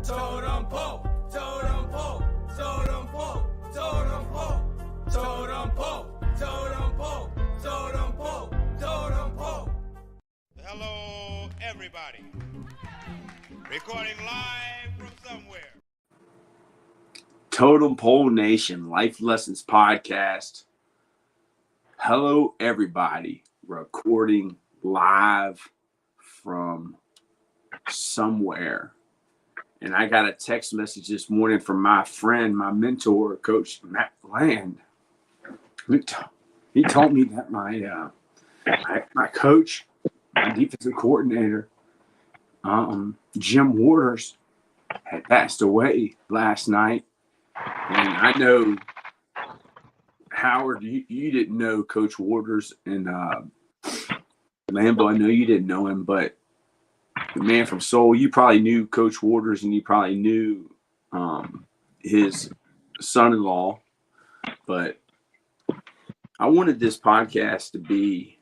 Totem pole, totem pole, totem pole, totem pole, totem pole, totem pole, totem pole, totem pole. Hello, everybody. Recording live from somewhere. Totem Pole Nation Life Lessons Podcast. Hello, everybody. Recording live from somewhere. And I got a text message this morning from my friend, my mentor, Coach Matt Bland. He told me that my coach, my defensive coordinator, Jim Waters, had passed away last night. And I know, Howard, you didn't know Coach Waters and Lambo. I know you didn't know him, but the man from Seoul, you probably knew Coach Waters, and you probably knew his son-in-law. But I wanted this podcast to be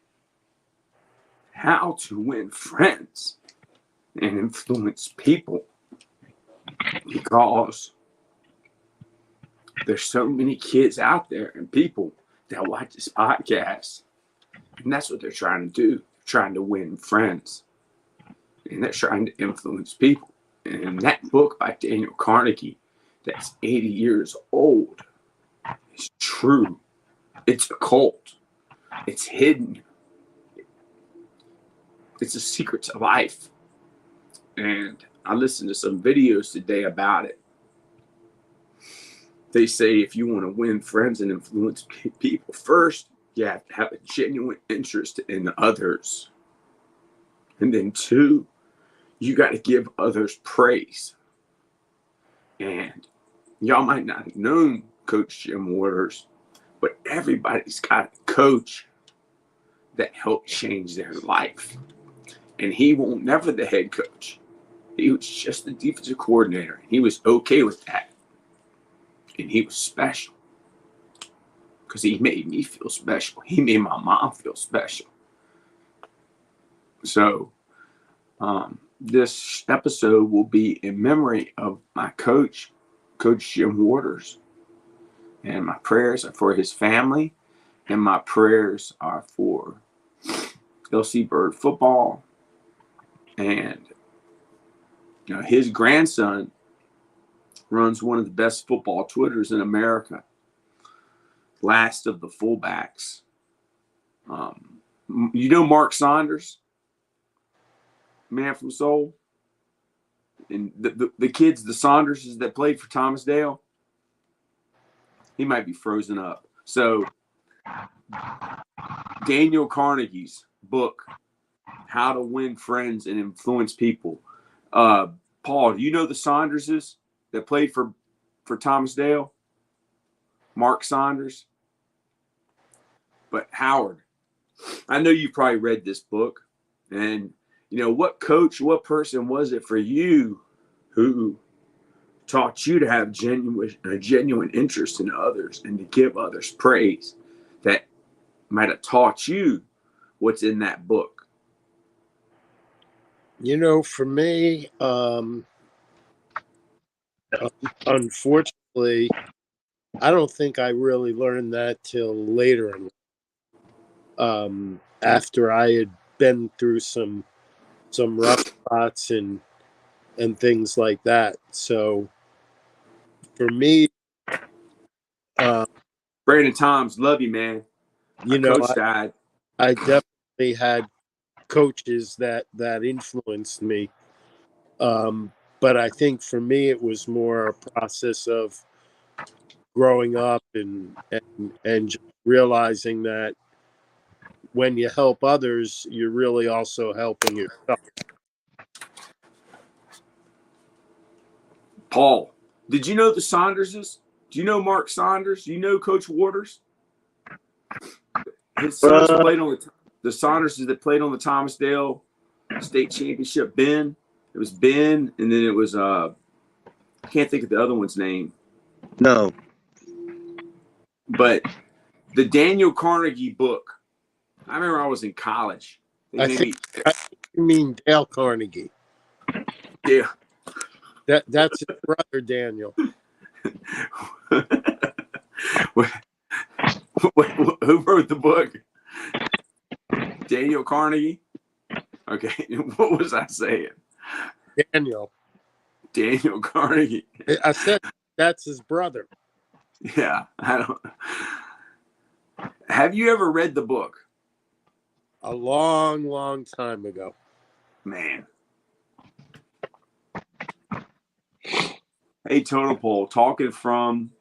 how to win friends and influence people, because there's so many kids out there and people that watch this podcast, and that's what they're trying to do. They're trying to win friends, and they're trying to influence people. And that book by Daniel Carnegie, that's 80 years old, is true. It's occult. It's hidden. It's a secret to life. And I listened to some videos today about it. They say if you want to win friends and influence people, first, you have to have a genuine interest in others. And then two, you got to give others praise. And y'all might not have known Coach Jim Waters, but everybody's got a coach that helped change their life. And he was never the head coach. He was just the defensive coordinator. He was okay with that. And he was special because he made me feel special. He made my mom feel special. So this episode will be in memory of my coach, Coach Jim Waters. And my prayers are for his family. And my prayers are for LC Bird football. And his grandson runs one of the best football Twitters in America. Last of the fullbacks. You know Mark Saunders? Man from Seoul? And the kids, the Saunderses that played for Thomas Dale? He might be frozen up. So, Daniel Carnegie's book, How to Win Friends and Influence People. Paul, do you know the Saunderses that played for Thomas Dale? Mark Saunders? But Howard, I know you probably read this book. And, what coach, what person was it for you who taught you to have a genuine interest in others and to give others praise, that might have taught you what's in that book? For me, unfortunately, I don't think I really learned that till later in life, after I had been through some rough spots and things like that. So for me, Brandon Toms, love you, man. Coach died. I definitely had coaches that influenced me. But I think for me, it was more a process of growing up and just realizing that when you help others, you're really also helping yourself. Paul, did you know the Saunderses? Do you know Mark Saunders? Do you know Coach Waters? His sons played on the Saunderses that played on the Thomas Dale State Championship. Ben. It was Ben, and then it was I can't think of the other one's name. No. But the Daniel Carnegie book, I remember I was in college. I think you mean Dale Carnegie. Yeah. That's his brother, Daniel. Who wrote the book? Daniel Carnegie? Okay, what was I saying? Daniel. Daniel Carnegie. I said that's his brother. Yeah, I don't. Have you ever read the book? A long, long time ago. Man. Hey, Total Pole, talking from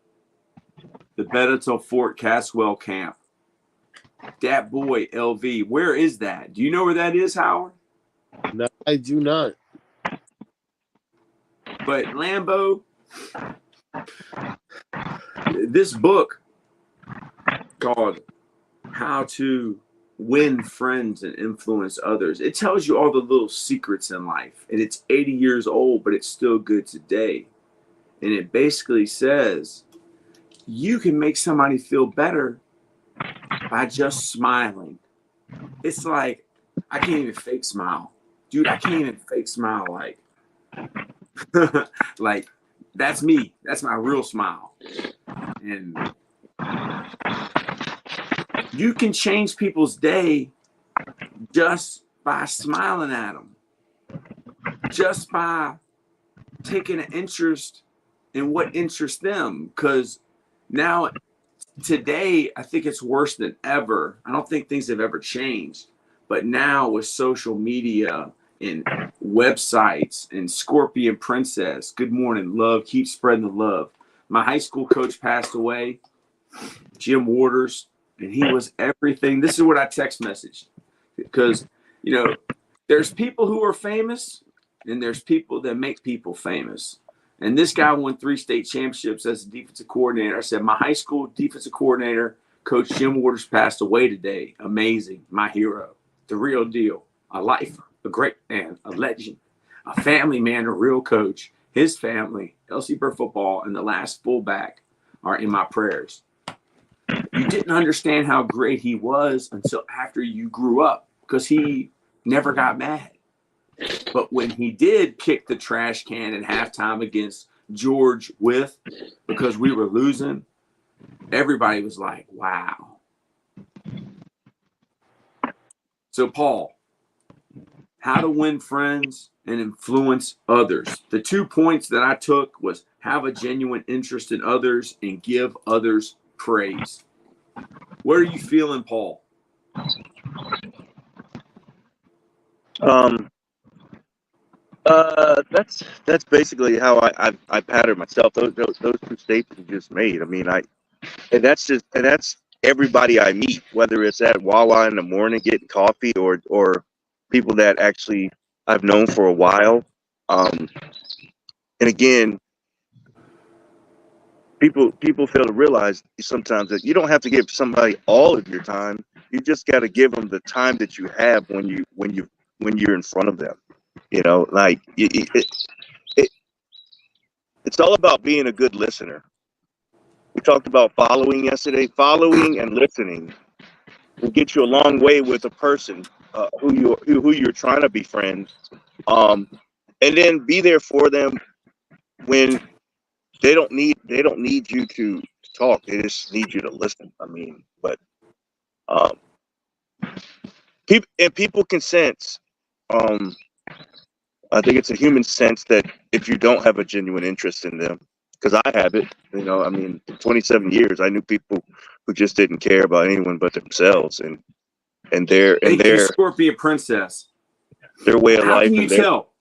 the Bettito Fort Caswell camp. Dat boy, LV, where is that? Do you know where that is, Howard? No, I do not. But Lambo, this book called How to Win Friends and Influence Others, it tells you all the little secrets in life. And it's 80 years old, but it's still good today. And it basically says you can make somebody feel better by just smiling. It's like, I can't even fake smile. Dude, I can't even fake smile like like that's me. That's my real smile. And you can change people's day just by smiling at them. Just by taking an interest in what interests them. Because now, today, I think it's worse than ever. I don't think things have ever changed. But now with social media and websites and Scorpion Princess, good morning, love, keep spreading the love. My high school coach passed away, Jim Waters, and he was everything. This is what I text messaged. Because, you know, there's people who are famous and there's people that make people famous. And this guy won 3 state championships as a defensive coordinator. I said, my high school defensive coordinator, Coach Jim Waters, passed away today. Amazing. My hero. The real deal. A lifer. A great man. A legend. A family man. A real coach. His family, LC Bird football, and the last fullback are in my prayers. You didn't understand how great he was until after you grew up, because he never got mad. But when he did kick the trash can at halftime against George Wythe because we were losing, everybody was like, wow. So, Paul, how to win friends and influence others. The 2 points that I took was have a genuine interest in others and give others praise. What are you feeling, Paul? That's basically how I pattern myself. Those 2 statements you just made. I mean, and that's everybody I meet, whether it's at Wawa in the morning getting coffee or people that actually I've known for a while. And again, people fail to realize sometimes that you don't have to give somebody all of your time. You just got to give them the time that you have when you're in front of them. You know, like it's all about being a good listener. We talked about following yesterday. Following and listening will get you a long way with a person who you're trying to befriend. And then be there for them when they don't need you to talk. They just need you to listen. I mean, but people can sense. I think it's a human sense that if you don't have a genuine interest in them, because I have it, you know, I mean, for 27 years, I knew people who just didn't care about anyone but themselves and their Scorpion Princess. Their way of life. How can you tell?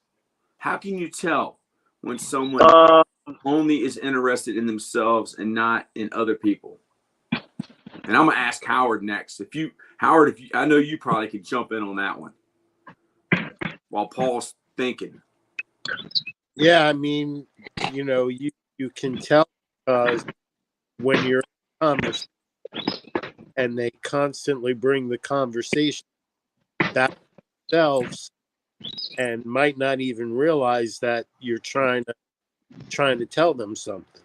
How can you tell when someone only is interested in themselves and not in other people? And I'm gonna ask Howard next. Howard, I know you probably could jump in on that one while Paul's thinking. Yeah, I mean, you know, you can tell when you're in a conversation and they constantly bring the conversation back themselves and might not even realize that you're trying to tell them something.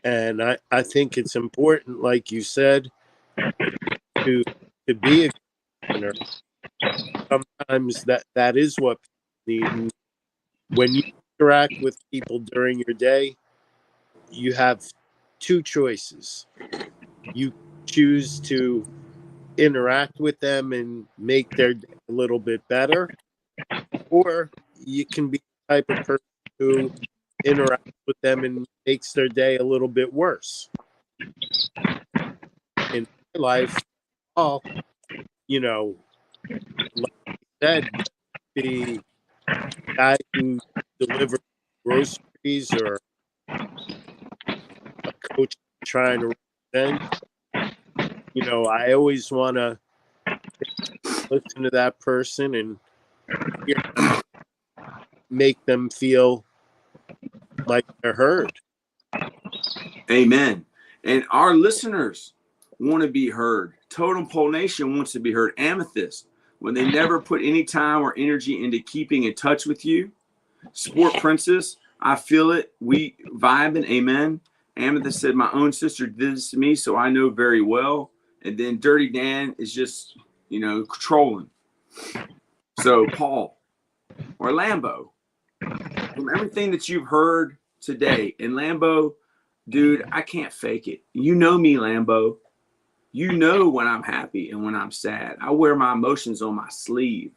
And I think it's important, like you said, to be a listener. Sometimes that is what When you interact with people during your day, you have two choices. You choose to interact with them and make their day a little bit better, or you can be the type of person who interacts with them and makes their day a little bit worse. In my life, all, you know, like I said, the guy who delivers groceries or a coach trying to represent, you know, I always want to listen to that person and hear them, make them feel like they're heard. Amen. And our listeners want to be heard. Totem Pole Nation wants to be heard. Amethyst, when they never put any time or energy into keeping in touch with you. Sport Princess, I feel it. We vibing. Amen. Amethyst said, my own sister did this to me, so I know very well. And then Dirty Dan is just, you know, trolling. So Paul or Lambo, from everything that you've heard today, and Lambo, dude, I can't fake it. You know me, Lambo. You know when I'm happy and when I'm sad. I wear my emotions on my sleeve.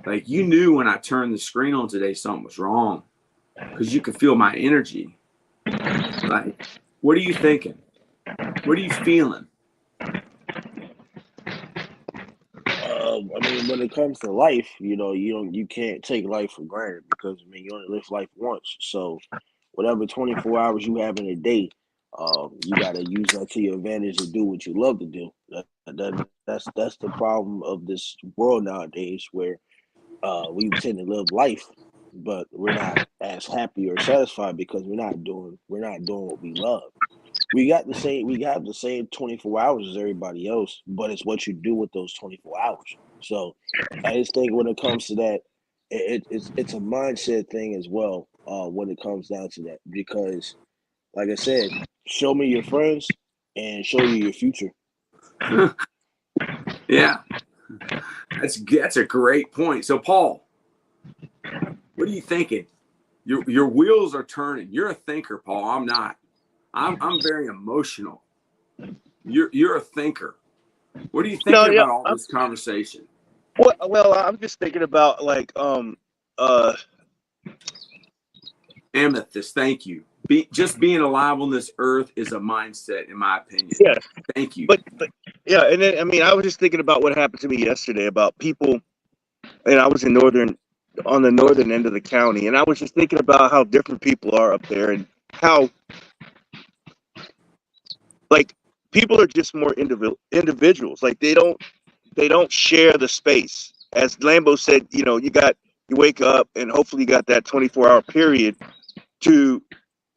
Like, you knew when I turned the screen on today something was wrong, because you could feel my energy. Like, what are you thinking? What are you feeling? I mean, when it comes to life, you know, you can't take life for granted, because I mean, you only live life once. So whatever 24 hours you have in a day, you got to use that to your advantage to do what you love to do. That's the problem of this world nowadays, where we tend to live life, but we're not as happy or satisfied because we're not doing what we love. We have the same 24 hours as everybody else, but it's what you do with those 24 hours. So I just think when it comes to that, it's a mindset thing as well, when it comes down to that. Because like I said, show me your friends and show you your future. Yeah, that's a great point. So Paul, what are you thinking? Your wheels are turning. You're a thinker, Paul. I'm not. I'm very emotional. You're a thinker. What are you thinking No, yeah, about all this conversation? well, I'm just thinking about like Amethyst, thank you. Just being alive on this earth is a mindset, in my opinion. yeah, Thank you. but yeah, and then I mean, I was just thinking about what happened to me yesterday about people, and I was on the northern end of the county, and I was just thinking about how different people are up there, and how like people are just more individuals. Like they don't share the space. As Lambo said, you know, you wake up and hopefully you got that 24-hour period to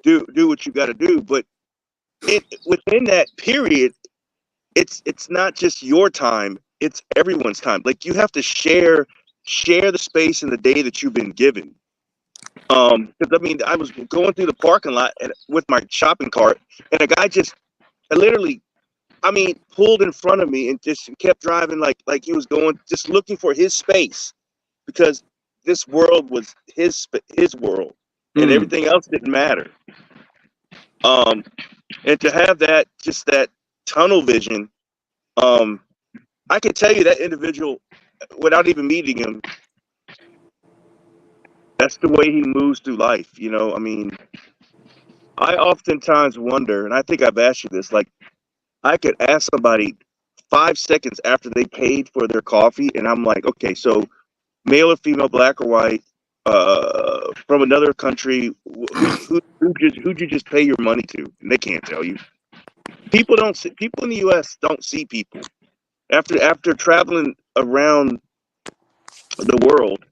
do what you got to do, but within that period, it's not just your time, it's everyone's time. Like you have to share the space in the day that you've been given. Because I mean, I was going through the parking lot with my shopping cart, and a guy just literally, I mean, pulled in front of me and just kept driving like he was going, just looking for his space, because this world was his world, and everything else didn't matter. And to have that tunnel vision, I can tell you that individual, without even meeting him, that's the way he moves through life. You know, I mean, I oftentimes wonder, and I think I've asked you this, like I could ask somebody 5 seconds after they paid for their coffee, and I'm like, okay, so male or female, black or white, from another country, who'd you just pay your money to? And they can't tell you. People in the U.S. don't see people after traveling around the world.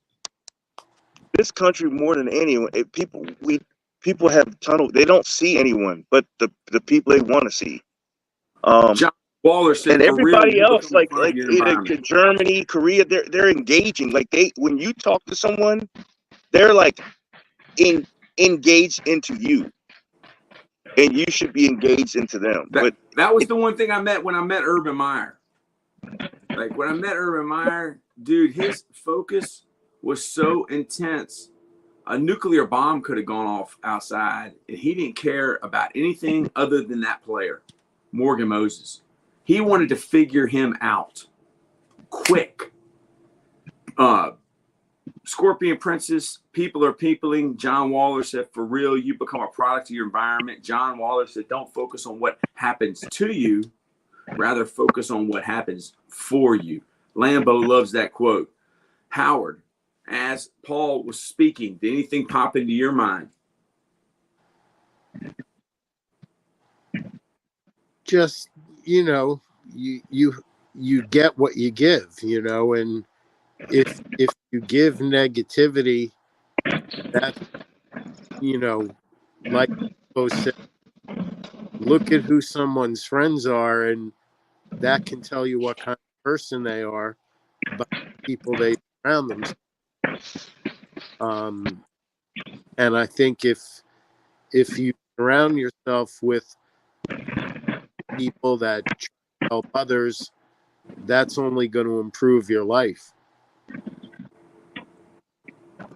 This country, more than anyone, people have tunnel. They don't see anyone but the people they want to see. John Waller said, And for real, everybody you else, become a like part of your either environment. Germany, Korea, they're engaging. Like when you talk to someone, they're like engaged into you, and you should be engaged into them. But That was the one thing I met when I met Urban Meyer. Like when I met Urban Meyer, dude, his focus was so intense. A nuclear bomb could have gone off outside, and he didn't care about anything other than that player, Morgan Moses. He wanted to figure him out quick. Scorpion Princess, people are peopling. John Waller said, for real, you become a product of your environment. John Waller said, don't focus on what happens to you, rather focus on what happens for you. Lambo loves that quote. Howard, as Paul was speaking, did anything pop into your mind? Just, you get what you give, and if you give negativity, that's, like Bo said, look at who someone's friends are, and that can tell you what kind of person they are by the people they surround themselves. And I think if you surround yourself with people that help others, that's only going to improve your life.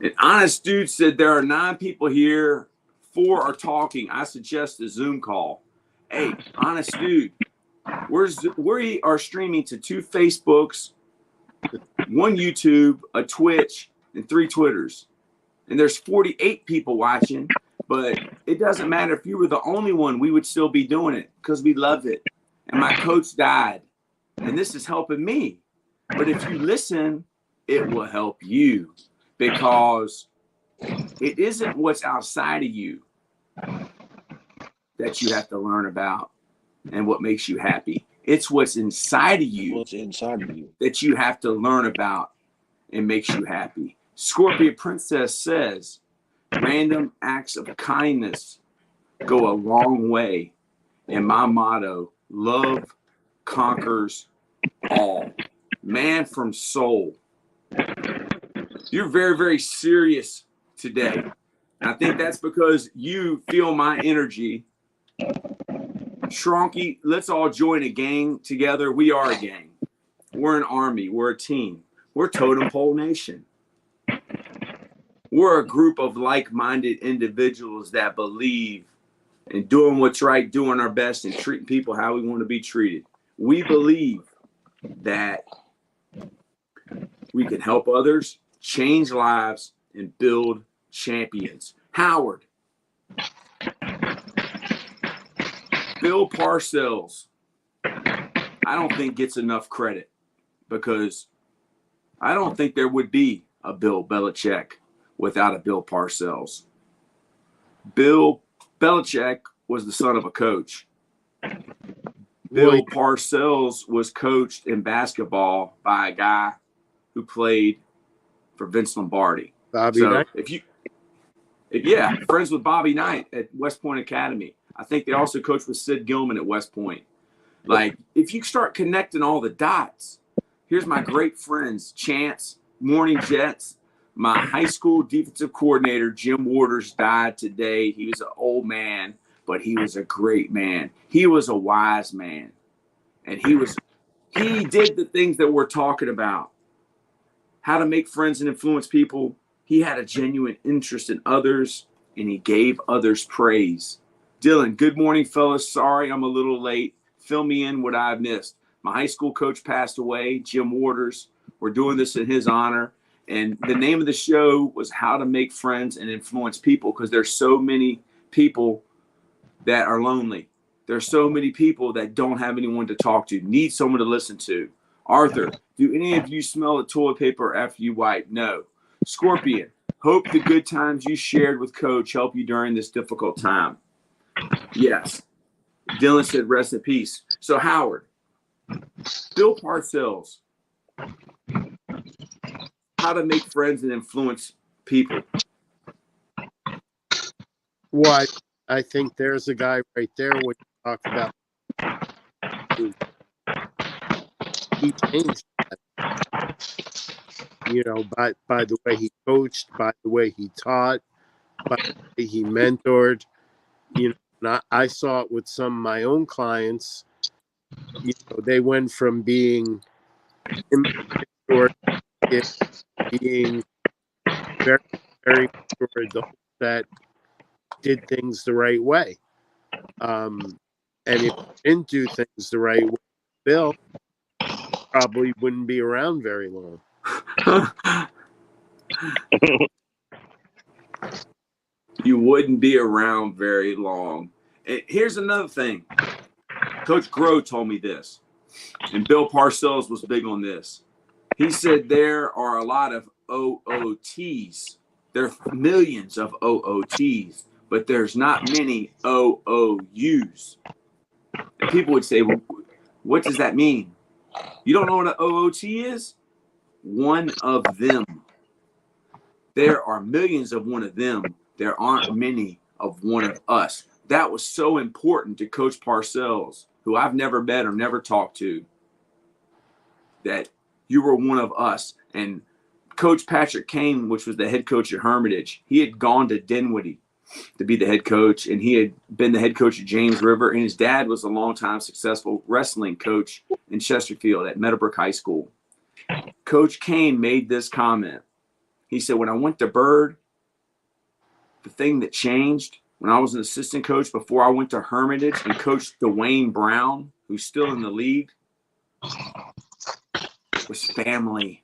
An honest dude said there are 9 people here, 4 are talking. I suggest a Zoom call. Hey, honest dude, we are streaming to 2 Facebooks, 1 YouTube, a Twitch, and 3 Twitters. And there's 48 people watching, but it doesn't matter if you were the only one, we would still be doing it because we love it. And my coach died, and this is helping me. But if you listen, it will help you, because it isn't what's outside of you that you have to learn about and what makes you happy. It's what's inside of you, that you have to learn about and makes you happy. Scorpion Princess says, random acts of kindness go a long way. And my motto, love conquers all. Man from soul. You're very, very serious today. And I think that's because you feel my energy. Shronky, let's all join a gang together. We are a gang. We're an army. We're a team. We're Totem Pole Nation. We're a group of like-minded individuals that believe in doing what's right, doing our best, and treating people how we want to be treated. We believe that we can help others, change lives, and build champions. Howard, Bill Parcells, I don't think gets enough credit, because I don't think there would be a Bill Belichick without a Bill Parcells. Bill Belichick was the son of a coach. Bill Parcells was coached in basketball by a guy who played for Vince Lombardi. Bobby Knight. Friends with Bobby Knight at West Point Academy. I think they also coached with Sid Gilman at West Point. Like, if you start connecting all the dots, here's my great friends, Chance, Morning Jets. My high school defensive coordinator, Jim Waters, died today. He was an old man, but he was a great man. He was a wise man. And he did the things that we're talking about. How to make friends and influence people. He had a genuine interest in others, and he gave others praise. Dylan, good morning, fellas. Sorry I'm a little late. Fill me in what I've missed. My high school coach passed away, Jim Waters. We're doing this in his honor. And the name of the show was How to Make Friends and Influence People, because there's so many people that are lonely. There's so many people that don't have anyone to talk to, need someone to listen to. Arthur, do any of you smell the toilet paper after you wipe? No. Scorpion, hope the good times you shared with Coach help you during this difficult time. Yes. Dylan said rest in peace. So Howard, Bill Parcells, how to make friends and influence people. Well, I think there's a guy right there when you talk about he changed that, by the way he coached, by the way he taught, by the way he mentored. And I saw it with some of my own clients. They went from being mentored, being very, very mature adults that did things the right way. And if you didn't do things the right way, Bill probably wouldn't be around very long. You wouldn't be around very long. And here's another thing. Coach Groh told me this, and Bill Parcells was big on this. He said there are a lot of OOTs. There are millions of OOTs, but there's not many OOUs. And people would say, well, what does that mean? You don't know what an OOT is? One of them. There are millions of one of them. There aren't many of one of us. That was so important to Coach Parcells, who I've never met or never talked to, that you were one of us. And Coach Patrick Kane, which was the head coach at Hermitage, he had gone to Dinwiddie to be the head coach, and he had been the head coach at James River, and his dad was a longtime successful wrestling coach in Chesterfield at Meadowbrook High School. Coach Kane made this comment. He said, when I went to Bird, the thing that changed when I was an assistant coach before I went to Hermitage and coached Dwayne Brown, who's still in the league, was family.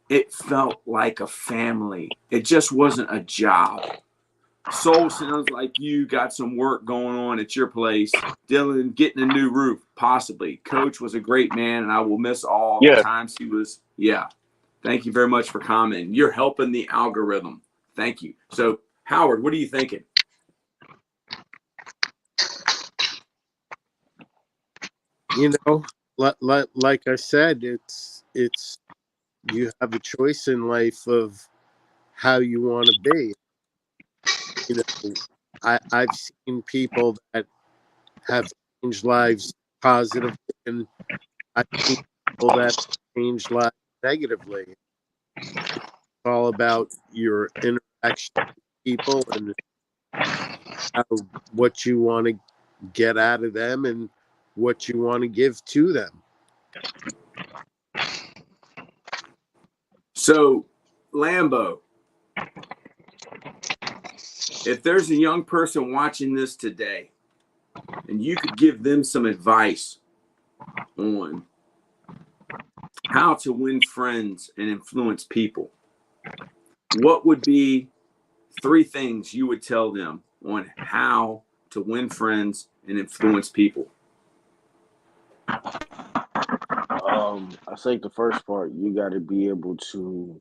It felt like a family. It just wasn't a job. Soul sounds like you got some work going on at your place. Dylan getting a new roof, possibly. Coach was a great man, and I will miss all the times he was. Yeah. Thank you very much for commenting. You're helping the algorithm. Thank you. So, Howard, what are you thinking? You know, like I said, it's you have a choice in life of how you want to be. You know, I've seen people that have changed lives positively, and I've seen people that change lives negatively. It's all about your interaction with people and what you want to get out of them and what you want to give to them. So, Lambo, if there's a young person watching this today and you could give them some advice on how to win friends and influence people, what would be 3 things you would tell them on how to win friends and influence people? I think the first part, you got to be able to.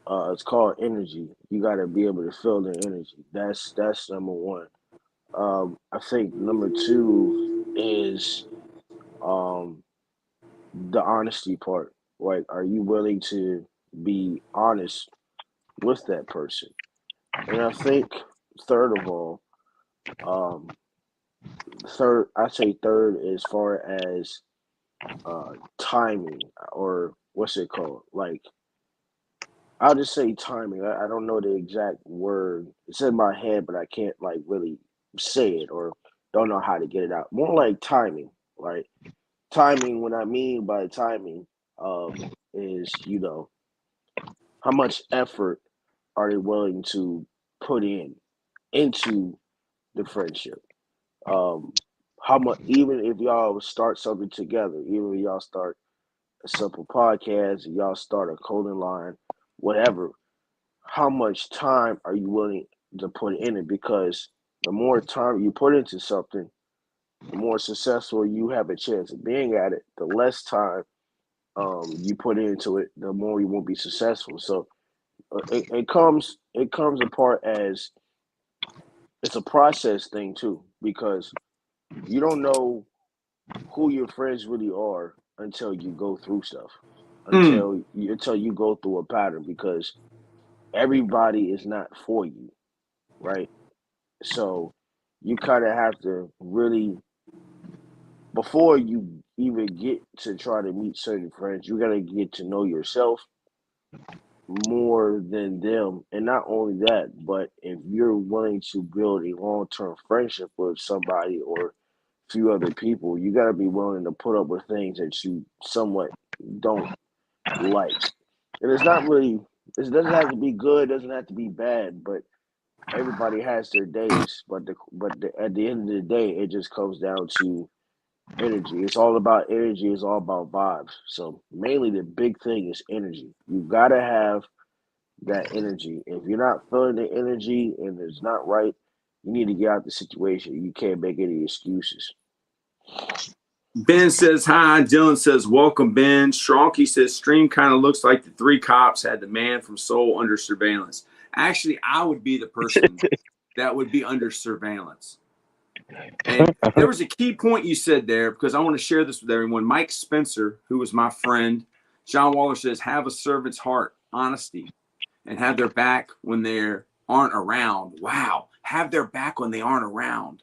It's called energy. You got to be able to feel the energy. That's number one. I think number two is the honesty part. Like, are you willing to be honest with that person? And I think third of all, um, I say third as far as timing, or what's it called? Like, I'll just say timing. I don't know the exact word. It's in my head, but I can't like really say it, or don't know how to get it out. More like timing, right? Timing. What I mean by timing is, how much effort are they willing to put into the friendship? Um, how much, even if y'all start something together, even if y'all start a simple podcast, y'all start a clothing line, whatever, how much time are you willing to put in it? Because the more time you put into something, the more successful you have a chance of being at it. The less time you put into it, the more you won't be successful. So it comes apart as it's a process thing too, because you don't know who your friends really are until you go through stuff, until you go through a pattern, because everybody is not for you, right? So you kind of have to really, before you even get to try to meet certain friends, you got to get to know yourself more than them. And not only that, but if you're willing to build a long-term friendship with somebody or a few other people, you got to be willing to put up with things that you somewhat don't like. And it's not really It doesn't have to be good, doesn't have to be bad, but everybody has their days. At the end of the day, it just comes down to energy. It's all about energy. It's all about vibes. So mainly the big thing is energy. You gotta have that energy. If you're not feeling the energy and it's not right, you need to get out the situation. You can't make any excuses. Ben says hi. Dylan says welcome, Ben. Stronky says stream kind of looks like the three cops had the man from Seoul under surveillance. Actually, I would be the person that would be under surveillance. And there was a key point you said there, because I want to share this with everyone. Mike Spencer, who was my friend, John Waller says, have a servant's heart, honesty, and have their back when they aren't around. Wow. Have their back when they aren't around.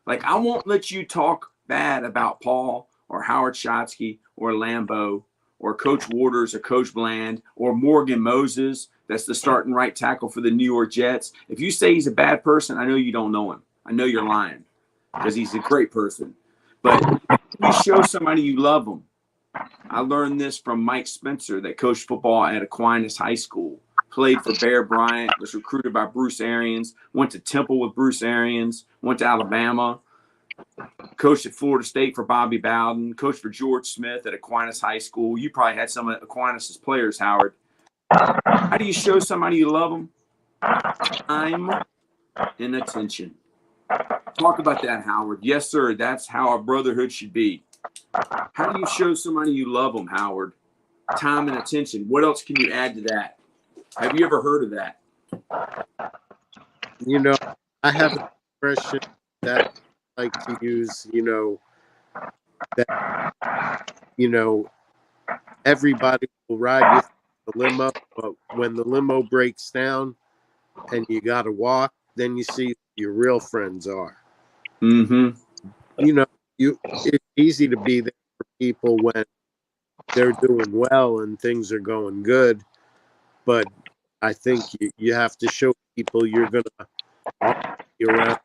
Like, I won't let you talk bad about Paul or Howard Shotsky or Lambeau or Coach Waters or Coach Bland or Morgan Moses, that's the starting right tackle for the New York Jets. If you say he's a bad person, I know you don't know him. I know you're lying, because he's a great person. But you show somebody you love them. I learned this from Mike Spencer, that coached football at Aquinas High School, played for Bear Bryant, was recruited by Bruce Arians, went to Temple with Bruce Arians, went to Alabama, coached at Florida State for Bobby Bowden, coached for George Smith at Aquinas High School. You probably had some of Aquinas' players, Howard. How do you show somebody you love them? Time and attention. Talk about that, Howard. Yes, sir. That's how a brotherhood should be. How do you show somebody you love them, Howard? Time and attention. What else can you add to that? Have you ever heard of that? You know, I have an expression that I like to use, that, everybody will ride with the limo, but when the limo breaks down and you got to walk, then you see who your real friends are. Mm-hmm. It's easy to be there for people when they're doing well and things are going good, but I think you have to show people you're going to be around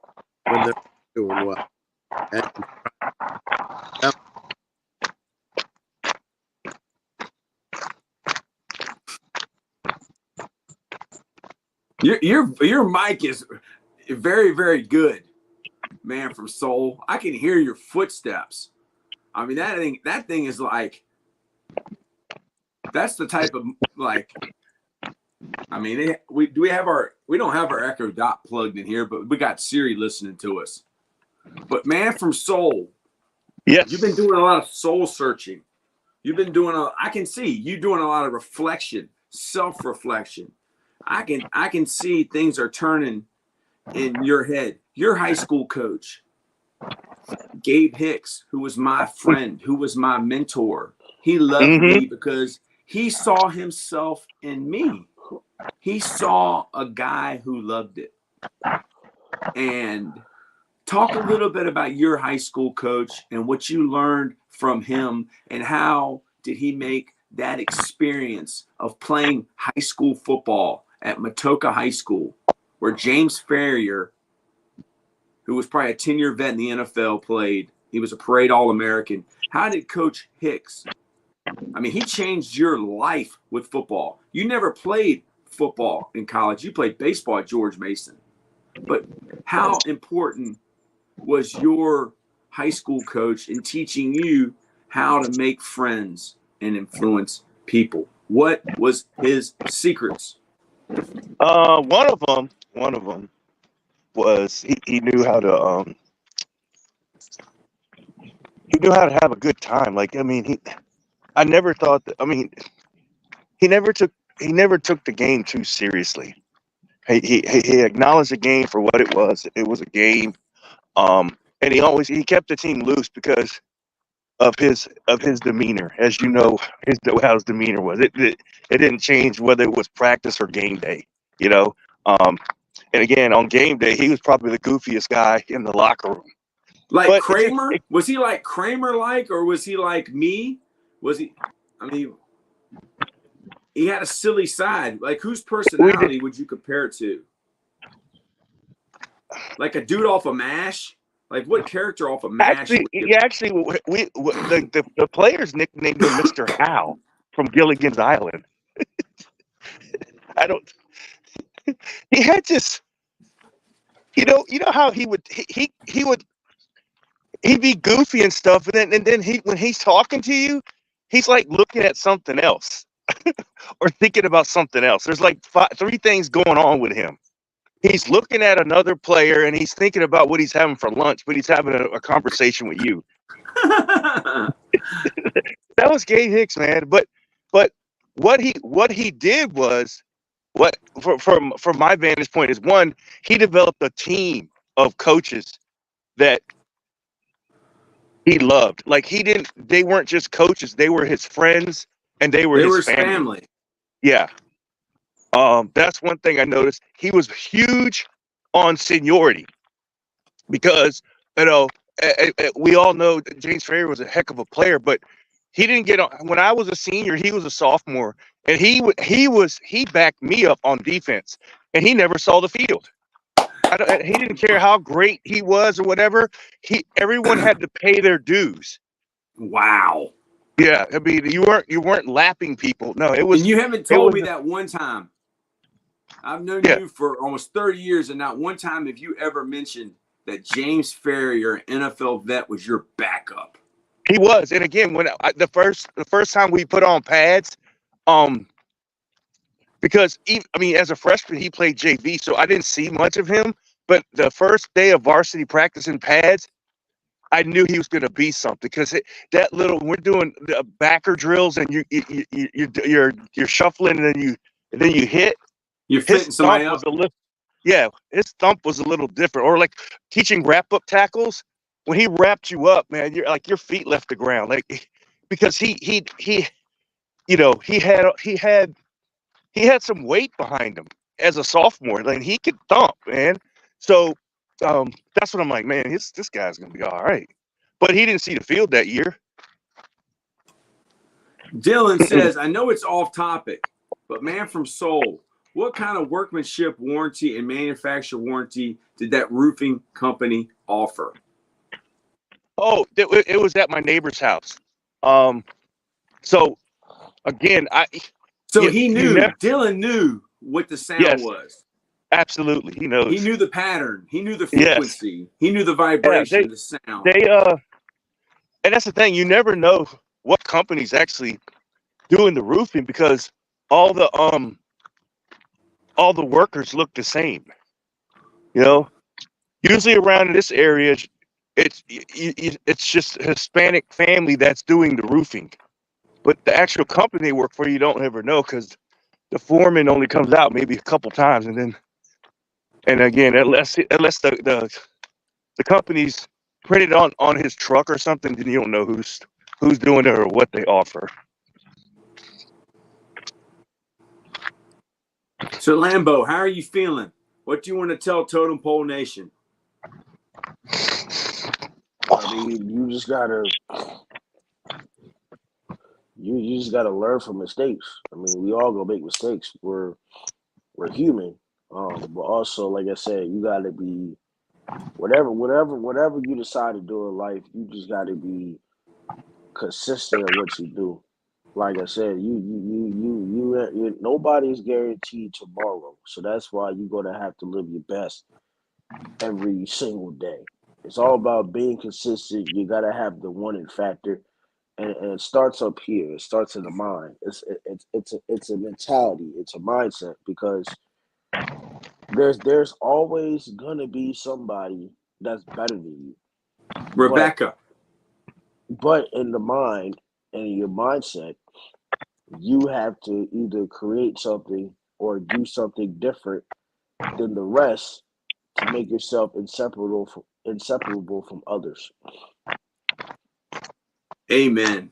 when they're doing well. And, Your mic is very, very good, man, from Seoul. I can hear your footsteps. I mean, that thing is like, that's the type of, like, I mean, we don't have our Echo Dot plugged in here, but we got Siri listening to us. But man from Seoul, Yes. you've been doing a lot of soul searching. You've been doing I can see you doing a lot of reflection, self-reflection. I can see things are turning in your head. Your high school coach, Gabe Hicks, who was my friend, who was my mentor, he loved me because he saw himself in me. He saw a guy who loved it. And talk a little bit about your high school coach and what you learned from him, and how did he make that experience of playing high school football at Matoka High School, where James Ferrier, who was probably a 10-year vet in the NFL, played. He was a parade All-American. How did Coach Hicks, I mean, he changed your life with football. You never played football in college. You played baseball at George Mason. But how important was your high school coach in teaching you how to make friends and influence people? What was his secrets? One of them was he knew how to have a good time. Like, I mean, I never thought that. I mean, he never took the game too seriously. He acknowledged the game for what it was. It was a game. And he kept the team loose because of his demeanor. As you know, how his demeanor was. It didn't change whether it was practice or game day. And again, on game day, he was probably the goofiest guy in the locker room. Like Kramer? Was he like Kramer-like, or was he like me? Was he? I mean, he had a silly side. Like, whose personality would you compare it to? Like a dude off of MASH? Like, what character off of MASH? The players nicknamed him Mr. Hal from Gilligan's Island. I don't. He had just, you know how he would he'd be goofy and stuff, and then he when he's talking to you, he's like looking at something else or thinking about something else. There's like three things going on with him. He's looking at another player and he's thinking about what he's having for lunch, but he's having a conversation with you. That was Gabe Hicks, man. But what he did was what from my vantage point is one, he developed a team of coaches that he loved. Like they weren't just coaches, they were his friends and they were his family. Yeah. That's one thing I noticed. He was huge on seniority because we all know that James Ferrier was a heck of a player, but he didn't get on. When I was a senior, he was a sophomore, and he backed me up on defense, and he never saw the field. He didn't care how great he was or whatever. Everyone had to pay their dues. Wow. Yeah, I mean, you weren't lapping people. No, it was. And you haven't told me that one time. I've known you for almost 30 years, and not one time have you ever mentioned that James Ferrier, NFL vet, was your backup. He was, and again, when the first time we put on pads, because as a freshman he played JV, so I didn't see much of him. But the first day of varsity practice in pads, I knew he was going to be something because we're doing the backer drills and you're shuffling and then you hit. You're fitting somebody up. His thump was a little different. Or like teaching wrap up tackles. When he wrapped you up, man, you're like your feet left the ground, like because he had some weight behind him as a sophomore. Like he could thump, man. So that's what I'm like, man. This guy's gonna be all right. But he didn't see the field that year. Dylan says, I know it's off topic, but man from Soul, what kind of workmanship warranty and manufacturer warranty did that roofing company offer? Oh, it was at my neighbor's house. So again, Dylan knew what the sound was. Absolutely, he knows. He knew the pattern. He knew the frequency. Yes. He knew the vibration of the sound. And that's the thing. You never know what company's actually doing the roofing because all the workers look the same. Usually around in this area, it's just a Hispanic family that's doing the roofing, but the actual company they work for, you don't ever know because the foreman only comes out maybe a couple times, and again, unless the company's printed on his truck or something, then you don't know who's doing it or what they offer. So Lambo, how are you feeling? What do you want to tell Totem Pole Nation? I mean, you just gotta learn from mistakes. I mean, we all gonna make mistakes. We're human. But also, like I said, you gotta be whatever you decide to do in life, you just gotta be consistent in what you do. Like I said, you nobody's guaranteed tomorrow. So that's why you're gonna have to live your best every single day. It's all about being consistent. You gotta have the wanting factor, and it starts up here. It starts in the mind. It's a mentality. It's a mindset because there's always gonna be somebody that's better than you. Rebecca. But in the mind and in your mindset, you have to either create something or do something different than the rest to make yourself inseparable from others. Amen.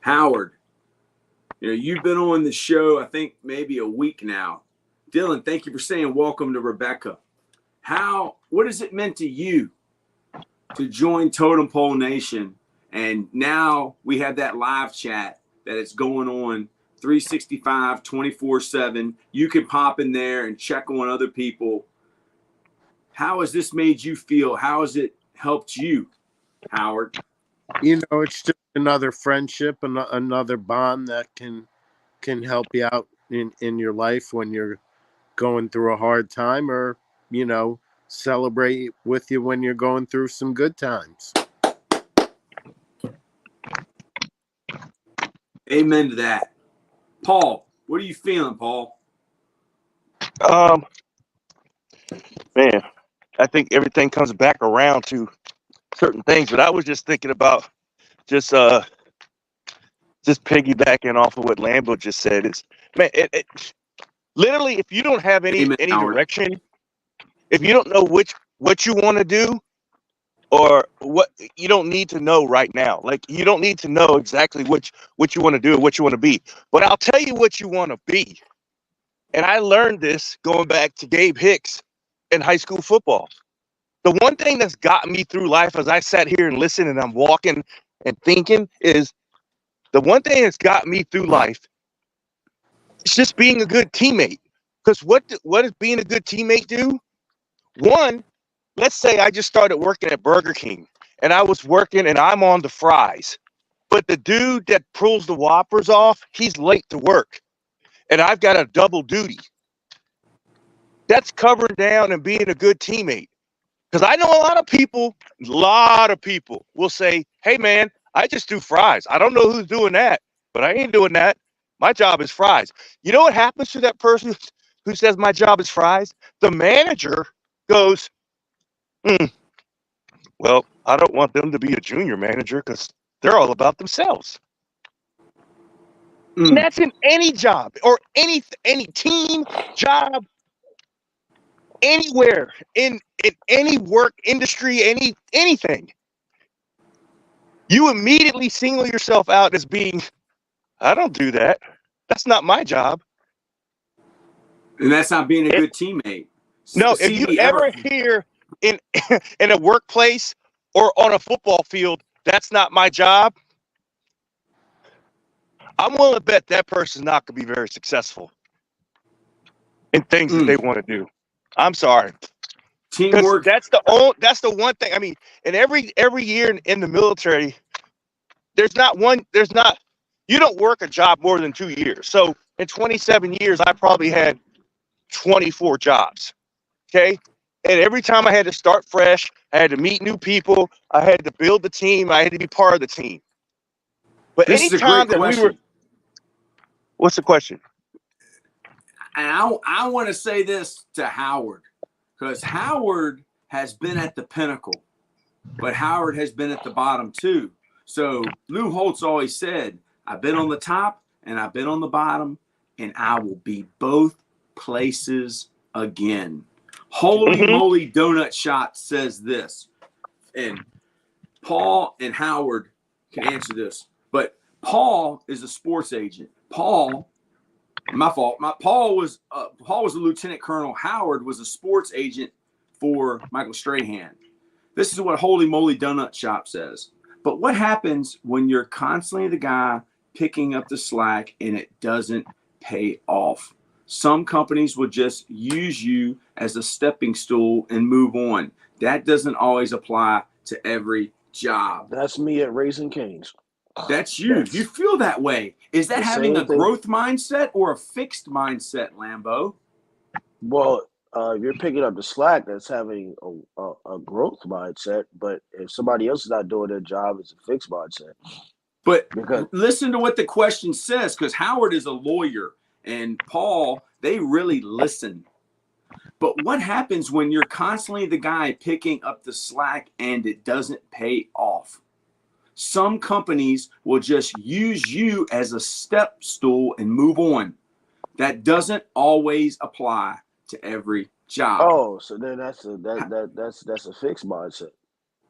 Howard, you've been on the show, I think maybe a week now. Dylan, thank you for saying welcome to Rebecca. What has it meant to you to join Totem Pole Nation? And now we have that live chat that it's going on 365, 24/7. You can pop in there and check on other people. How has this made you feel? How has it helped you, Howard? It's just another friendship, another bond that can help you out in your life when you're going through a hard time, or, celebrate with you when you're going through some good times. Amen to that. Paul, what are you feeling, Paul? Man, I think everything comes back around to certain things, but I was just thinking about just piggybacking off of what Lambo just said. It's man, literally, if you don't have any Amen, Howard. direction, if you don't know what you want to do, or what, you don't need to know right now. Like, you don't need to know exactly what you want to do or what you want to be. But I'll tell you what you want to be. And I learned this going back to Gabe Hicks in high school football. The one thing that's gotten me through life as I sat here and listened and I'm walking and thinking is, the one thing that's got me through life is just being a good teammate. Because what does being a good teammate do? One, let's say I just started working at Burger King and I was working and I'm on the fries, but the dude that pulls the Whoppers off, he's late to work and I've got a double duty. That's covering down and being a good teammate. Because I know a lot of people will say, hey, man, I just do fries. I don't know who's doing that, but I ain't doing that. My job is fries. You know what happens to that person who says my job is fries? The manager goes, well, I don't want them to be a junior manager because they're all about themselves. And that's in any job or any team, job, anywhere, in any work industry, anything. You immediately single yourself out as being, I don't do that. That's not my job. And that's not being a good teammate. No, if you ever hear in a workplace or on a football field, that's not my job, I'm willing to bet that person's not going to be very successful in things that they want to do. I'm sorry. Teamwork. That's the one thing. I mean, and every year in the military, you don't work a job more than 2 years. So in 27 years, I probably had 24 jobs. Okay. And every time I had to start fresh, I had to meet new people. I had to build the team. I had to be part of the team. But This is a great question. What's the question? And I want to say this to Howard, because Howard has been at the pinnacle, but Howard has been at the bottom too. So Lou Holtz always said, I've been on the top and I've been on the bottom, and I will be both places again. Holy Moly Donut Shop says this, and Paul and Howard can answer this, but Paul is a sports agent. Paul, my fault. Paul was a lieutenant colonel. Howard was a sports agent for Michael Strahan. This is what Holy Moly Donut Shop says. But what happens when you're constantly the guy picking up the slack and it doesn't pay off? Some companies will just use you as a stepping stool and move on. That doesn't always apply to every job. That's me at Raising Cane's. That's you. You feel that way. Is that having a growth mindset or a fixed mindset, Lambo? Well, if you're picking up the slack, that's having a growth mindset. But if somebody else is not doing their job, it's a fixed mindset. But listen to what the question says, because Howard is a lawyer and Paul, they really listen. But what happens when you're constantly the guy picking up the slack and it doesn't pay off? Some companies will just use you as a step stool and move on. That doesn't always apply to every job. Oh, so then that's a fixed mindset.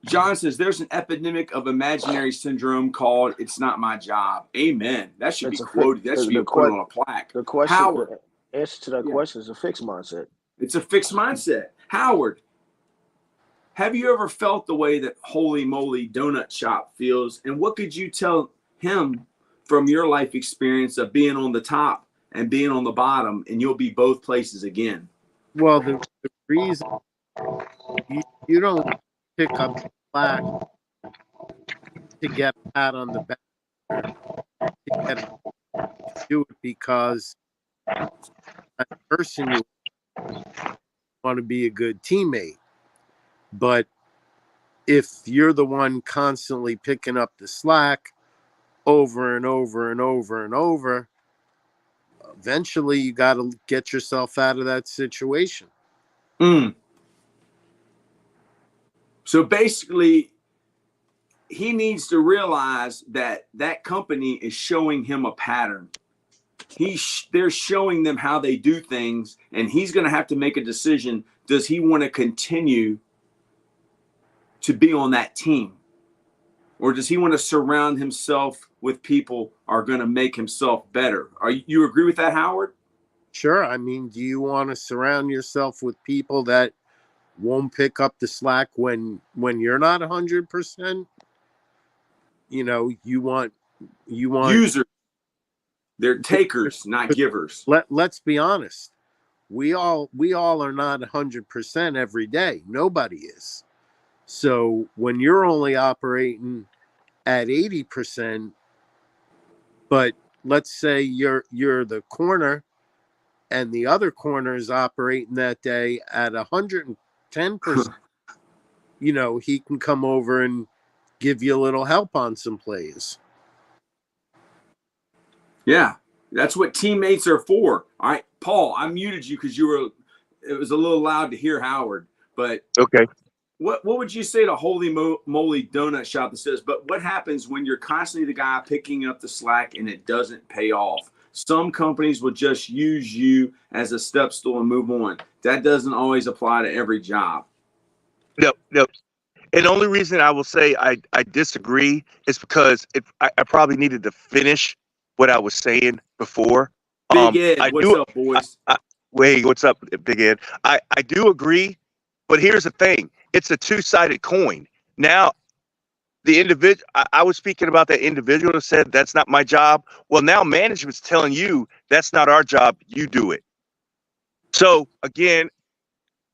John says there's an epidemic of imaginary syndrome called "It's Not My Job." Amen. That should be quoted. That should be put on a plaque. The question, Howard, the answer to that question is a fixed mindset. It's a fixed mindset. Howard, have you ever felt the way that Holy Moly Donut Shop feels? And what could you tell him from your life experience of being on the top and being on the bottom, and you'll be both places again? Well, the reason you don't pick up the slack to get a pat on the back, to do it because person you want to be a good teammate. But if you're the one constantly picking up the slack over and over and over and over, eventually you got to get yourself out of that situation. So basically, he needs to realize that that company is showing him a pattern. They're showing them how they do things, and he's going to have to make a decision. Does he want to continue to be on that team? Or does he want to surround himself with people who are going to make himself better? You agree with that, Howard? Sure. I mean, do you want to surround yourself with people that won't pick up the slack when you're not 100%? You know, you want users. They're takers, not givers. Let's be honest. We all are not 100% every day. Nobody is. So when you're only operating at 80%, but let's say you're the corner and the other corner is operating that day at 110%, you know, he can come over and give you a little help on some plays. Yeah, that's what teammates are for. All right, Paul, I muted you because it was a little loud to hear Howard. But Okay. What would you say to Holy Moly Donut Shop that says, but what happens when you're constantly the guy picking up the slack and it doesn't pay off? Some companies will just use you as a step stool and move on. That doesn't always apply to every job. No. And the only reason I will say I disagree is because I probably needed to finish what I was saying before. Big Ed, what's up, boys? Wait, what's up, Big Ed? I do agree, but here's the thing. It's a two-sided coin. Now, the individual, I was speaking about that individual that said, that's not my job. Well, now management's telling you that's not our job. You do it. So again,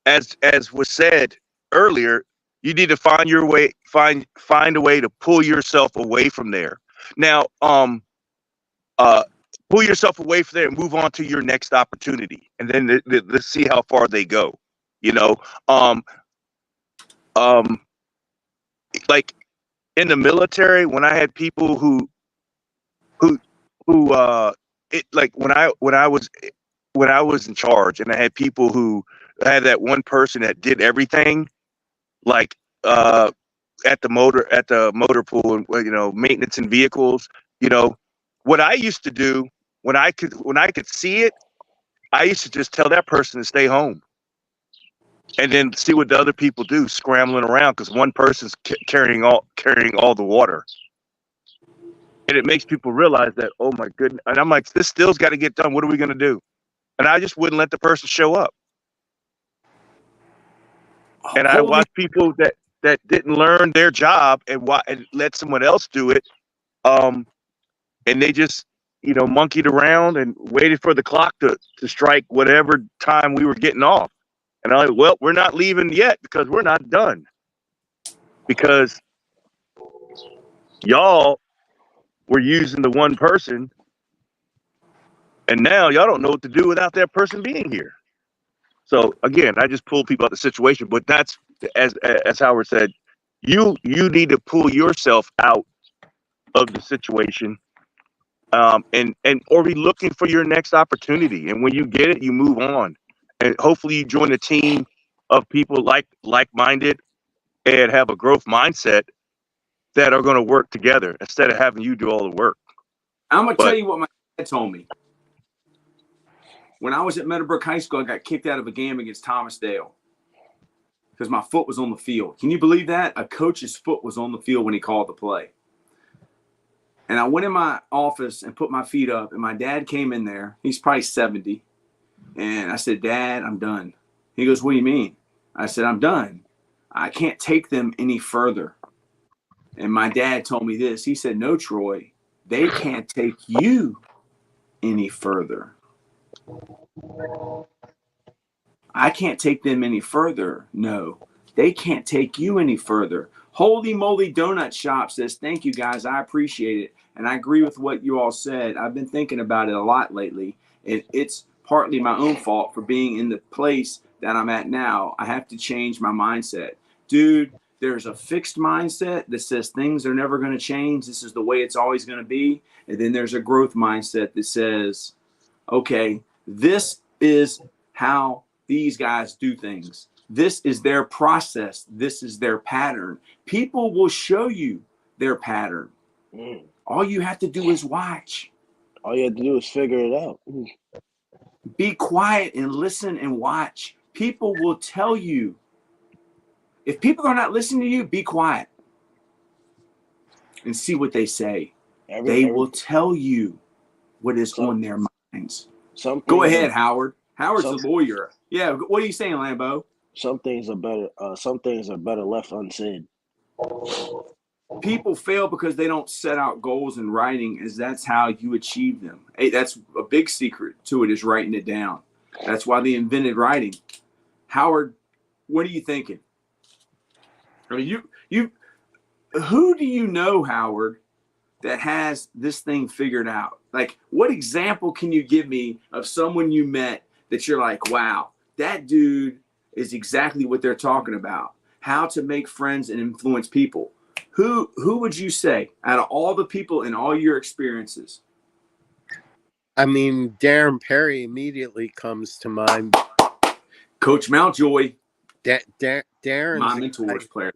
as was said earlier, you need to find your way, find a way to pull yourself away from there. Now, pull yourself away from there and move on to your next opportunity, and then let's see how far they go. You know, like in the military, when I had people who it like when I was in charge, and I had people who I had that one person that did everything, like at the motor pool, and maintenance and vehicles. What I used to do when I could see it, I used to just tell that person to stay home, and then see what the other people do, scrambling around because one person's carrying all the water. And it makes people realize that, oh my goodness. And I'm like, this still's got to get done. What are we going to do? And I just wouldn't let the person show up. And I watched people that didn't learn their job and let someone else do it. And they just, monkeyed around and waited for the clock to strike whatever time we were getting off. And I'm like, well, we're not leaving yet because we're not done. Because y'all were using the one person, and now y'all don't know what to do without that person being here. So again, I just pull people out of the situation, but that's as Howard said, you need to pull yourself out of the situation, and or be looking for your next opportunity. And when you get it, you move on, and hopefully you join a team of people like-minded and have a growth mindset that are going to work together instead of having you do all the work. I'm going to tell you what my dad told me. When I was at Meadowbrook High School, I got kicked out of a game against Thomas Dale because my foot was on the field. Can you believe that? A coach's foot was on the field when he called the play. And I went in my office and put my feet up, and my dad came in there. He's probably 70. And I said, Dad, I'm done. He goes, what do you mean? I said, I'm done. I can't take them any further. And my dad told me this. He said, no, Troy, they can't take you any further. I can't take them any further. No, they can't take you any further. Holy Moly Donut Shop says, thank you, guys. I appreciate it. And I agree with what you all said. I've been thinking about it a lot lately. It's partly my own fault for being in the place that I'm at now. I have to change my mindset. Dude, there's a fixed mindset that says things are never going to change. This is the way it's always going to be. And then there's a growth mindset that says, okay, this is how these guys do things. This is their process. This is their pattern. People will show you their pattern. All you have to do is watch. All you have to do is figure it out. Be quiet and listen and watch. People will tell you. If people are not listening to you, be quiet and see what they say. They will tell you what is on their minds. Go ahead, Howard. Howard's a lawyer. Yeah, what are you saying, Lambo? Some things are better left unsaid. People fail because they don't set out goals in writing, as that's how you achieve them. Hey, that's a big secret to it, is writing it down. That's why they invented writing. Howard, what are you thinking? I mean, who do you know, Howard, that has this thing figured out? Like, what example can you give me of someone you met that you're like, wow, that dude is exactly what they're talking about? How to make friends and influence people. Who would you say out of all the people in all your experiences? I mean, Darren Perry immediately comes to mind. Coach Mountjoy. Darren's my mentor's player,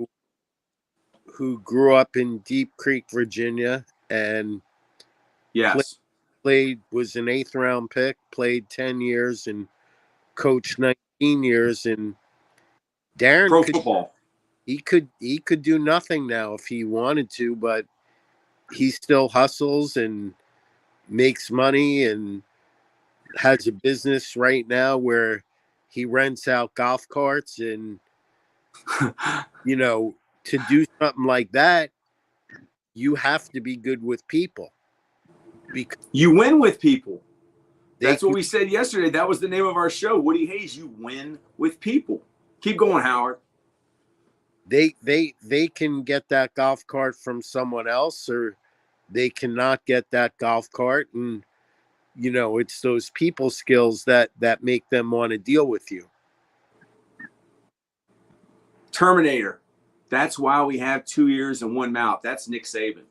who grew up in Deep Creek, Virginia, and yes, was an 8th round pick, played 10 years and coached 19 years. And Darren pro football. He could do nothing now if he wanted to, but he still hustles and makes money and has a business right now where he rents out golf carts. And you know, to do something like that, you have to be good with people. Because you win with people. That's what we said yesterday. That was the name of our show, Woody Hayes. You win with people. Keep going, Howard. They can get that golf cart from someone else, or they cannot get that golf cart. And you know, it's those people skills that make them want to deal with you. Terminator. That's why we have 2 ears and 1 mouth. That's Nick Saban.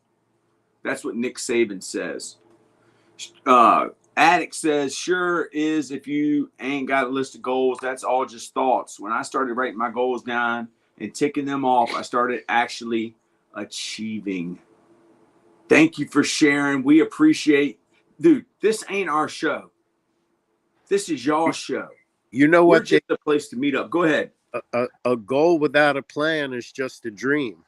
That's what Nick Saban says. Addict says, sure is, if you ain't got a list of goals, that's all just thoughts. When I started writing my goals down and ticking them off, I started actually achieving. Thank you for sharing. We appreciate, dude, this ain't our show. This is y'all's show. You know what? We're just a place to meet up. Go ahead. A goal without a plan is just a dream.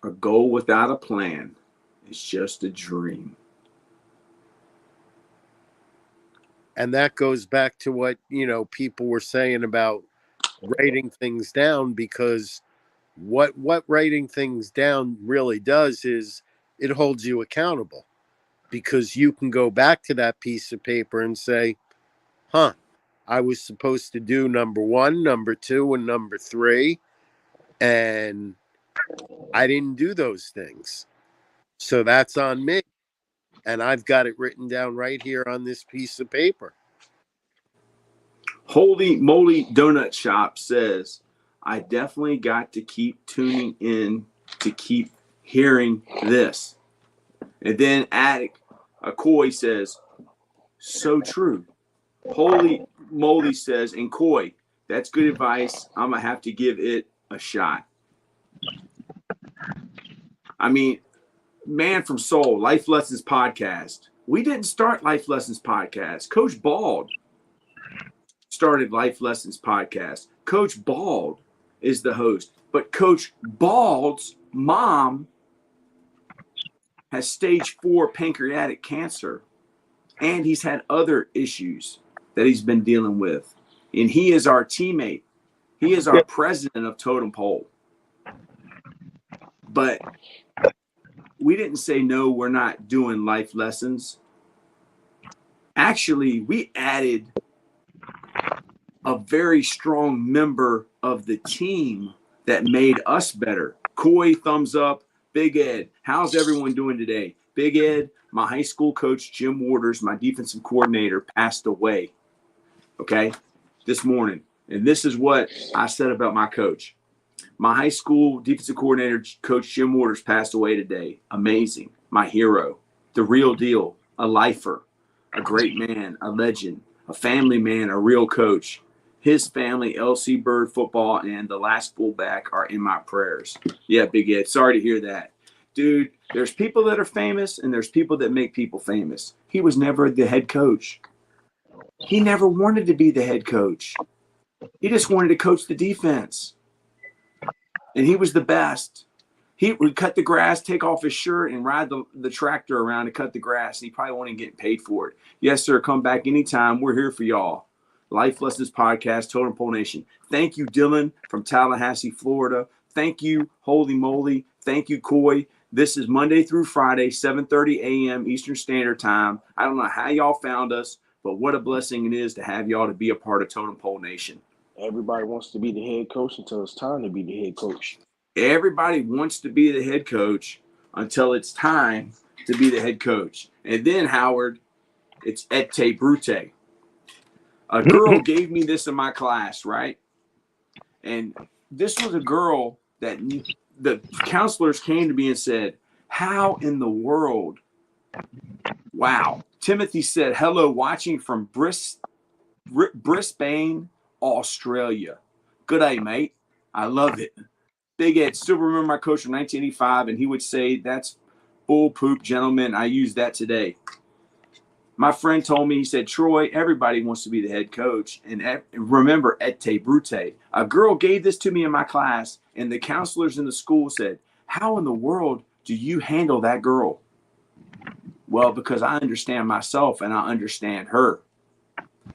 A goal without a plan is just a dream. And that goes back to what, you know, people were saying about writing things down, because what writing things down really does is it holds you accountable, because you can go back to that piece of paper and say, I was supposed to do number 1, number 2, and number 3, and I didn't do those things. So that's on me. And I've got it written down right here on this piece of paper. Holy Moly Donut Shop says, I definitely got to keep tuning in to keep hearing this. And then Attic Coy says, so true. Holy Moly says, and Coy, that's good advice. I'm going to have to give it a shot. I mean, Man from Soul, Life Lessons Podcast. We didn't start Life Lessons Podcast. Coach Bald started Life Lessons Podcast. Coach Bald is the host. But Coach Bald's mom has stage 4 pancreatic cancer. And he's had other issues that he's been dealing with. And he is our teammate. He is our president of Totem Pole. But we didn't say, no, we're not doing life lessons. Actually, we added a very strong member of the team that made us better. Coy, thumbs up. Big Ed, how's everyone doing today? Big Ed, my high school coach, Jim Waters, my defensive coordinator, passed away, okay, this morning. And this is what I said about my coach. My high school defensive coordinator, Coach Jim Waters, passed away today. Amazing. My hero, the real deal, a lifer, a great man, a legend, a family man, a real coach. His family, LC Bird Football, and the last fullback are in my prayers. Yeah, Big Ed, sorry to hear that. Dude, there's people that are famous and there's people that make people famous. He was never the head coach. He never wanted to be the head coach. He just wanted to coach the defense. And he was the best. He would cut the grass, take off his shirt, and ride the tractor around to cut the grass. He probably wasn't getting paid for it. Yes, sir. Come back anytime. We're here for y'all. Life Lessons Podcast, Totem Pole Nation. Thank you, Dylan from Tallahassee, Florida. Thank you, Holy Moly. Thank you, Coy. This is Monday through Friday, 7:30 a.m. Eastern Standard Time. I don't know how y'all found us, but what a blessing it is to have y'all to be a part of Totem Pole Nation. Everybody wants to be the head coach until it's time to be the head coach. Everybody wants to be the head coach until it's time to be the head coach. And then, Howard, it's et brute. A girl gave me this in my class, right? And this was a girl that the counselors came to me and said, how in the world? Wow. Timothy said, hello, watching from Brisbane, Australia. Good day, mate. I love it. Big Ed, still remember my coach from 1985, and he would say, that's bull poop, gentlemen. I use that today. My friend told me, he said, Troy, everybody wants to be the head coach. And remember, et brute. A girl gave this to me in my class, and the counselors in the school said, how in the world do you handle that girl? Well, because I understand myself and I understand her.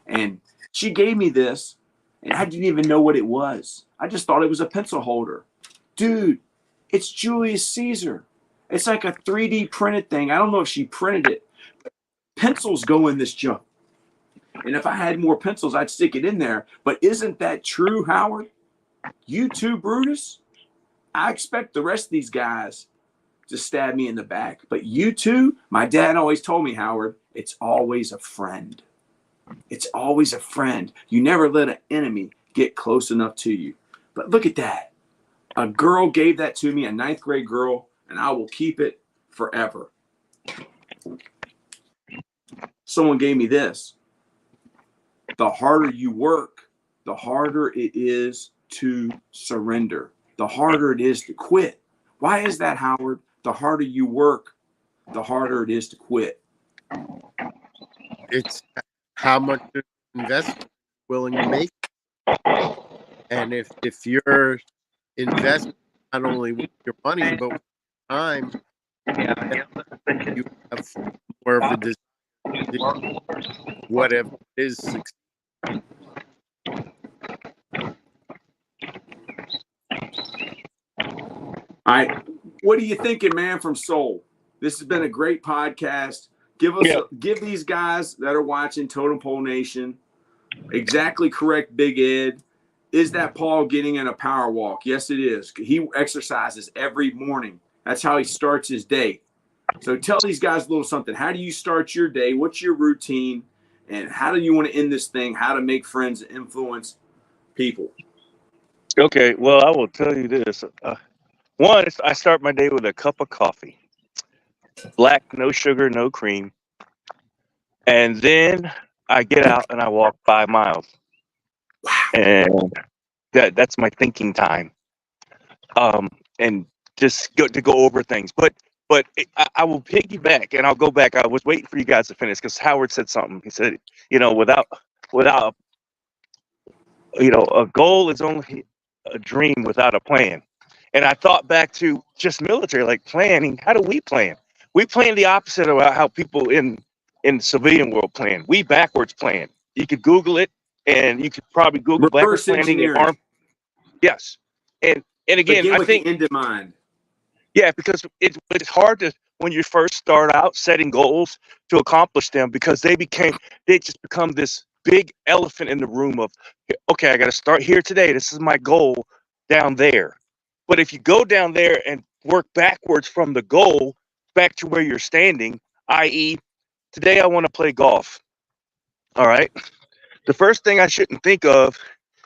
And she gave me this, and I didn't even know what it was. I just thought it was a pencil holder. Dude, it's Julius Caesar. It's like a 3D printed thing. I don't know if she printed it. Pencils go in this junk. And if I had more pencils, I'd stick it in there. But isn't that true, Howard? You too, Brutus? I expect the rest of these guys to stab me in the back. But you too, my dad always told me, Howard, it's always a friend. It's always a friend. You never let an enemy get close enough to you. But look at that. A girl gave that to me, a 9th grade girl, and I will keep it forever. Someone gave me this. The harder you work, the harder it is to surrender. The harder it is to quit. Why is that, Howard? The harder you work, the harder it is to quit. It's how much investment you're willing to make. And if you're investing not only with your money, but with time, you have more of a desire to do whatever it is. All right. What are you thinking, man, from Soul? This has been a great podcast. Give these guys that are watching Totem Pole Nation exactly correct, Big Ed. Is that Paul getting in a power walk? Yes, it is. He exercises every morning. That's how he starts his day. So tell these guys a little something. How do you start your day? What's your routine? And how do you want to end this thing? How to make friends and influence people? Okay, well, I will tell you this. One, I start my day with a cup of coffee. Black, no sugar, no cream. And then I get out and I walk 5 miles. And that's my thinking time. And just go over things. But I will piggyback and I'll go back. I was waiting for you guys to finish because Howard said something. He said, without a goal is only a dream without a plan. And I thought back to just military, like planning. How do we plan? We plan the opposite of how people in the civilian world plan. We backwards plan. You could Google it, and you could probably Google backwards planning and arm. Yes, and again, I think end in mind. Yeah, because it's hard to when you first start out setting goals to accomplish them because they just become this big elephant in the room of, okay, I got to start here today. This is my goal down there. But if you go down there and work backwards from the goal, back to where you're standing, i.e., today I want to play golf. All right. The first thing I shouldn't think of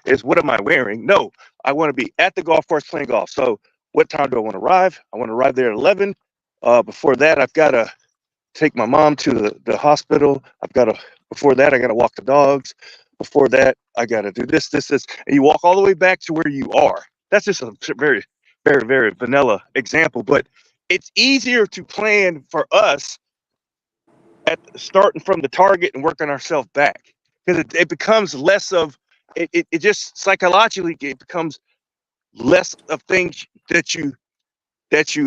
is what am I wearing? No, I want to be at the golf course playing golf. So what time do I want to arrive? I want to arrive there at 11. Before that, I've got to take my mom to the hospital. Before that, I got to walk the dogs. Before that, I got to do this. And you walk all the way back to where you are. That's just a very, very, very vanilla example, but it's easier to plan for us at starting from the target and working ourselves back, because it becomes less of it just psychologically it becomes less of things that you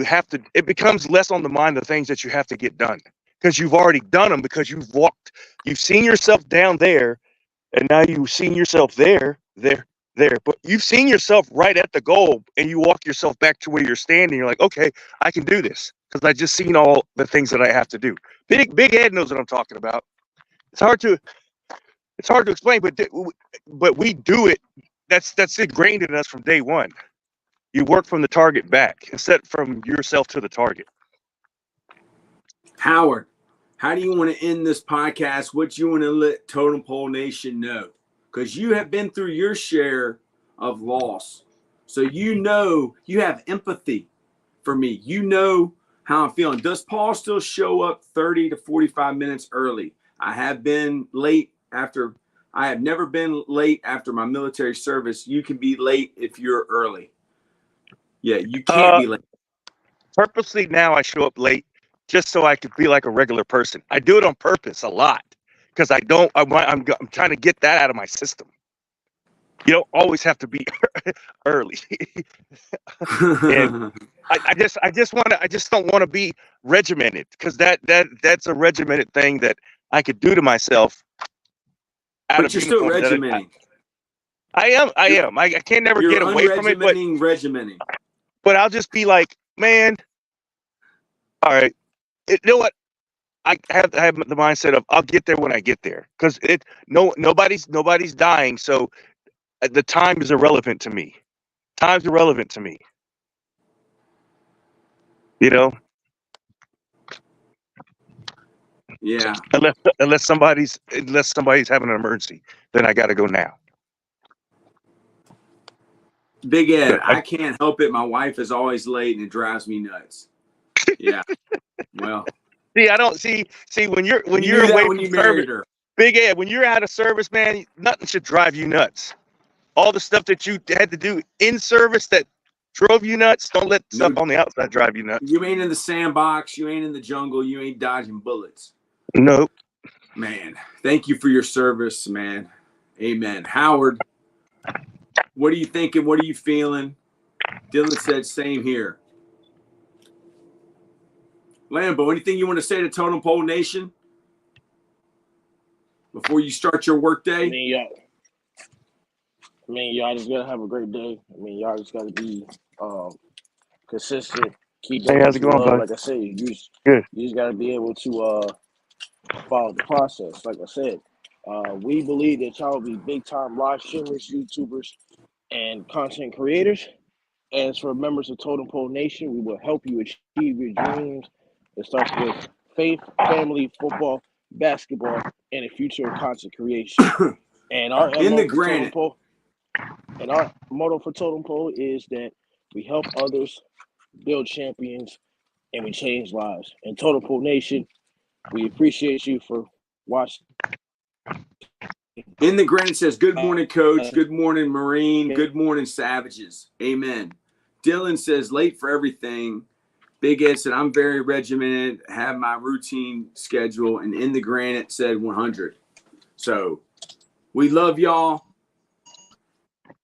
have to, it becomes less on the mind of things that you have to get done, because you've already done them, because you've seen yourself down there, and now you've seen yourself there, but you've seen yourself right at the goal, and you walk yourself back to where you're standing. You're like, okay, I can do this because I just seen all the things that I have to do. Big Ed knows what I'm talking about. It's hard to explain, but we do it. That's ingrained in us from day one. You work from the target back instead from yourself to the target. Howard, how do you want to end this podcast? What do you want to let Totem Pole Nation know? Because you have been through your share of loss. So you know, you have empathy for me. You know how I'm feeling. Does Paul still show up 30 to 45 minutes early? I have been late I have never been late after my military service. You can be late if you're early. Yeah, you can't be late. Purposely now I show up late just so I could be like a regular person. I do it on purpose a lot because I'm trying to get that out of my system. You don't always have to be early. And I just don't want to be regimented, because that's a regimented thing that I could do to myself. But you're still regimenting. I am. I can never get away from it. Regimenting. But I'll just be like, man, all right. You know what? I have the mindset of I'll get there when I get there, because nobody's dying, so the time is irrelevant to me. Time's irrelevant to me. You know. Yeah. Unless somebody's having an emergency, then I got to go now. Big Ed, I can't help it. My wife is always late, and it drives me nuts. Yeah. Well. See, I don't see when you're away from service, Big Ed, when you're out of service, man, nothing should drive you nuts. All the stuff that you had to do in service that drove you nuts, don't let stuff on the outside drive you nuts. You ain't in the sandbox. You ain't in the jungle. You ain't dodging bullets. Nope. Man, thank you for your service, man. Amen. Howard, what are you thinking? What are you feeling? Dylan said same here. Lambo, anything you want to say to Totem Pole Nation before you start your work day? Y'all just gotta have a great day. Y'all just gotta be consistent. Keep doing how's it going, bud? Like I said, you just gotta be able to follow the process. Like I said, we believe that y'all will be big time live streamers, YouTubers, and content creators. As for members of Totem Pole Nation, we will help you achieve your dreams. It starts with faith, family, football, basketball, and a future of content creation. And our motto for Totem Pole is that we help others build champions and we change lives. And Totem Pole Nation, we appreciate you for watching. In the Granite says, good morning, Coach. Good morning, Marine. Good morning, Savages. Amen. Dylan says, late for everything. Big Ed said, I'm very regimented, have my routine schedule. And In the Granite said 100. So we love y'all.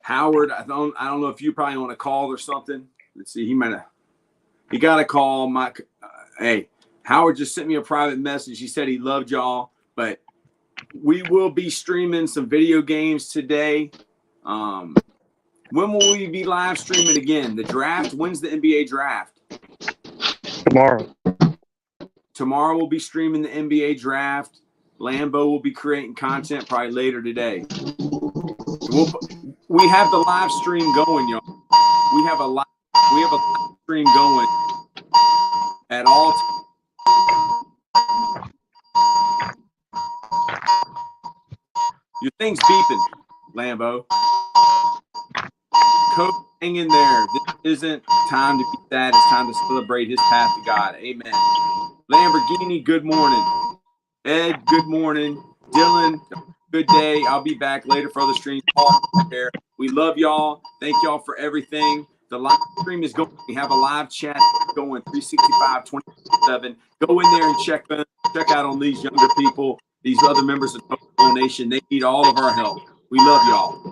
Howard, I don't know if you probably want to call or something. Let's see. He got a call. Hey, Howard just sent me a private message. He said he loved y'all, but we will be streaming some video games today. When will we be live streaming again? The draft? When's the NBA draft? Tomorrow we'll be streaming the NBA draft. Lambo will be creating content probably later today. We have the live stream going, y'all. We have a live stream going at all times. Your thing's beeping, Lambo. Coach, hang in there. This isn't time to be sad. It's time to celebrate his path to God. Amen. Lamborghini, good morning. Ed, good morning. Dylan, good day. I'll be back later for other streams. We love y'all. Thank y'all for everything. The live stream is going. We have a live chat going 365, 24/7. Go in there and check out on these younger people, these other members of the Nation. They need all of our help. We love y'all.